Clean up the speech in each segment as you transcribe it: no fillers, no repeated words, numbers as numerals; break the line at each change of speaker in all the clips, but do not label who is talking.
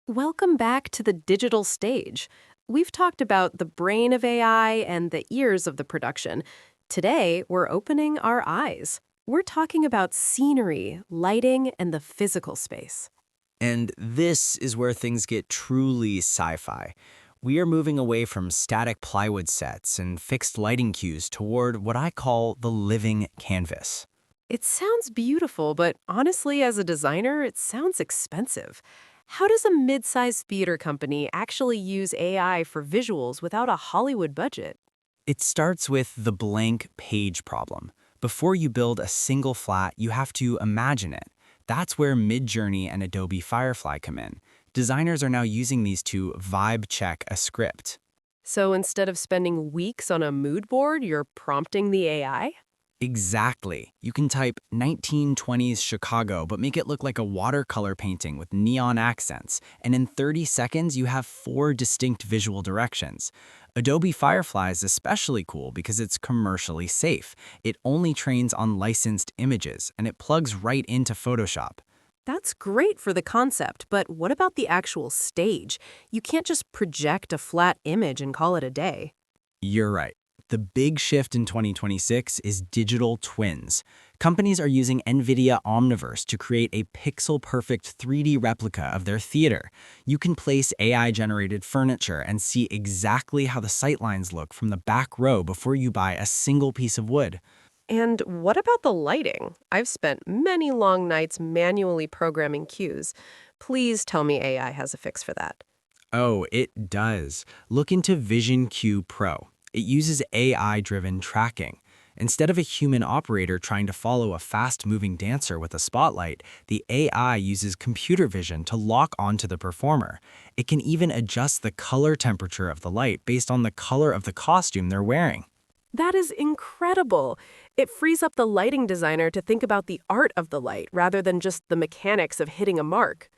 Welcome back to the digital stage. We've talked about the brain of AI and the ears of the production. Today, we're opening our eyes. We're talking about scenery, lighting, and the physical space.
And this is where things get truly sci-fi. We are moving away from static plywood sets and fixed lighting cues toward what I call the living canvas.
It sounds beautiful, but honestly, as a designer, it sounds expensive. How does a mid-sized theater company actually use AI for visuals without a Hollywood budget?
It starts with the blank page problem. Before you build a single flat, you have to imagine it. That's where Midjourney and Adobe Firefly come in. Designers are now using these to vibe check a script.
So instead of spending weeks on a mood board, you're prompting the AI?
Exactly. You can type 1920s Chicago, but make it look like a watercolor painting with neon accents. And in 30 seconds, you have 4 distinct visual directions. Adobe Firefly is especially cool because it's commercially safe. It only trains on licensed images, and it plugs right into Photoshop.
That's great for the concept, but what about the actual stage? You can't just project a flat image and call it a day.
You're right. The big shift in 2026 is digital twins. Companies are using NVIDIA Omniverse to create a pixel-perfect 3D replica of their theater. You can place AI-generated furniture and see exactly how the sightlines look from the back row before you buy a single piece of wood.
And what about the lighting? I've spent many long nights manually programming cues. Please tell me AI has a fix for that.
Oh, it does. Look into Vision Q Pro. It uses AI-driven tracking. Instead of a human operator trying to follow a fast-moving dancer with a spotlight, the AI uses computer vision to lock onto the performer. It can even adjust the color temperature of the light based on the color of the costume they're wearing.
That is incredible. It frees up the lighting designer to think about the art of the light rather than just the mechanics of hitting a mark.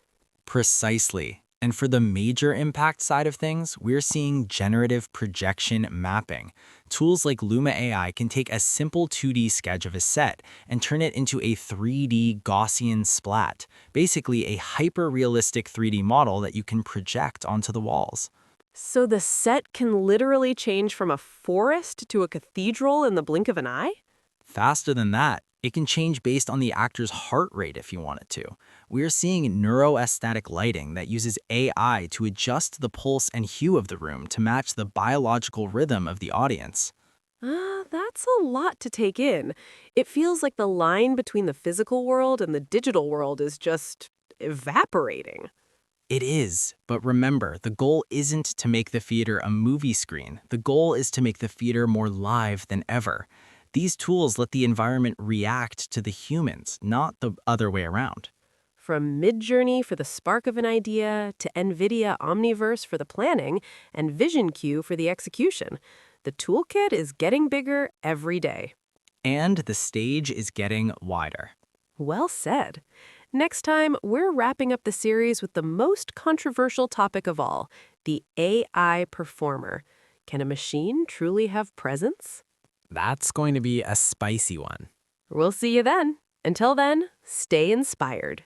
Precisely. And for the major impact side of things, we're seeing generative projection mapping. Tools like Luma AI can take a simple 2D sketch of a set and turn it into a 3D Gaussian splat, basically a hyper-realistic 3D model that you can project onto the walls.
So the set can literally change from a forest to a cathedral in the blink of an eye?
Faster than that, it can change based on the actor's heart rate if you want it to. We're seeing neuroaesthetic lighting that uses AI to adjust the pulse and hue of the room to match the biological rhythm of the audience.
That's a lot to take in. It feels like the line between the physical world and the digital world is just evaporating.
It is, but remember, the goal isn't to make the theater a movie screen. The goal is to make the theater more live than ever. These tools let the environment react to the humans, not the other way around.
From Midjourney for the spark of an idea to NVIDIA Omniverse for the planning and Vision Q for the execution, the toolkit is getting bigger every day.
And the stage is getting wider.
Well said. Next time, we're wrapping up the series with the most controversial topic of all, the AI performer. Can a machine truly have presence?
That's going to be a spicy one.
We'll see you then. Until then, stay inspired.